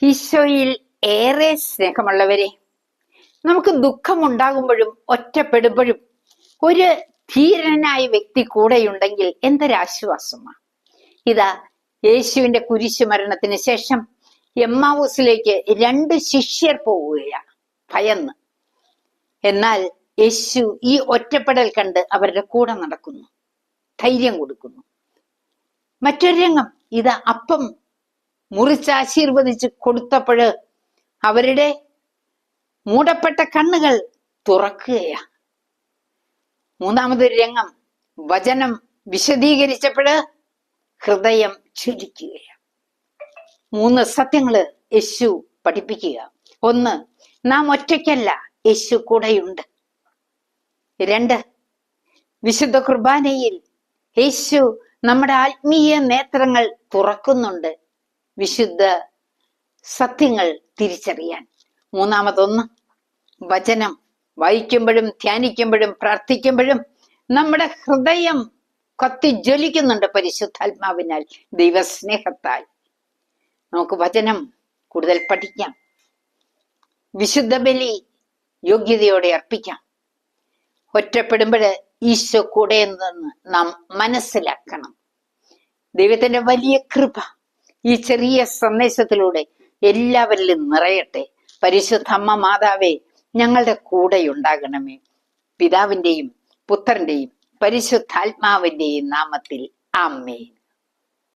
ഈശോയിൽ ഏറെ സ്നേഹമുള്ളവരെ, നമുക്ക് ദുഃഖമുണ്ടാകുമ്പോഴും ഒറ്റപ്പെടുമ്പോഴും ഒരു ധീരനായ വ്യക്തി കൂടെയുണ്ടെങ്കിൽ എന്തൊരാശ്വാസമാണ്. ഇതാ യേശുവിന്റെ കുരിശുമരണത്തിന് ശേഷം എമ്മാവൂസിലേക്ക് 2 ശിഷ്യർ പോവുകയാണ് ഭയന്ന്. എന്നാൽ യേശു ഈ ഒറ്റപ്പെടൽ കണ്ട് അവരുടെ കൂടെ നടക്കുന്നു, ധൈര്യം കൊടുക്കുന്നു. മറ്റൊരു രംഗം, ഇതാ അപ്പം മുറിച്ചാശീർവദിച്ച് കൊടുത്തപ്പോഴ് അവരുടെ മൂടപ്പെട്ട കണ്ണുകൾ തുറക്കുകയാണ്. മൂന്നാമതൊരു രംഗം, വചനം വിശദീകരിച്ചപ്പോഴ് ഹൃദയം ജ്വലിക്കുകയാണ്. 3 സത്യങ്ങള് യേശു പഠിപ്പിക്കുക. 1, നാം ഒറ്റയ്ക്കല്ല, യേശു കൂടെയുണ്ട്. 2, വിശുദ്ധ കുർബാനയിൽ യേശു നമ്മുടെ ആത്മീയ നേത്രങ്ങൾ തുറക്കുന്നുണ്ട് വിശുദ്ധ സത്യങ്ങൾ തിരിച്ചറിയാൻ. 3, വചനം വായിക്കുമ്പോഴും ധ്യാനിക്കുമ്പോഴും പ്രാർത്ഥിക്കുമ്പോഴും നമ്മുടെ ഹൃദയം കത്തിജ്വലിക്കുന്നുണ്ട് പരിശുദ്ധാത്മാവിനാൽ, ദൈവസ്നേഹത്താൽ. നമുക്ക് വചനം കൂടുതൽ പഠിക്കാം, വിശുദ്ധ ബലി യോഗ്യതയോടെ അർപ്പിക്കാം. ഒറ്റപ്പെടുമ്പോൾ ഈശോ കൂടെ എന്ന് നാം മനസ്സിലാക്കണം. ദൈവത്തിന്റെ വലിയ കൃപ ഈ ചെറിയ സന്ദേശത്തിലൂടെ എല്ലാവരിലും നിറയട്ടെ. പരിശുദ്ധ അമ്മ മാതാവേ, ഞങ്ങളുടെ കൂടെ ഉണ്ടാകണമേ. പിതാവിന്റെയും പുത്രന്റെയും പരിശുദ്ധാത്മാവിന്റെയും നാമത്തിൽ ആമേൻ.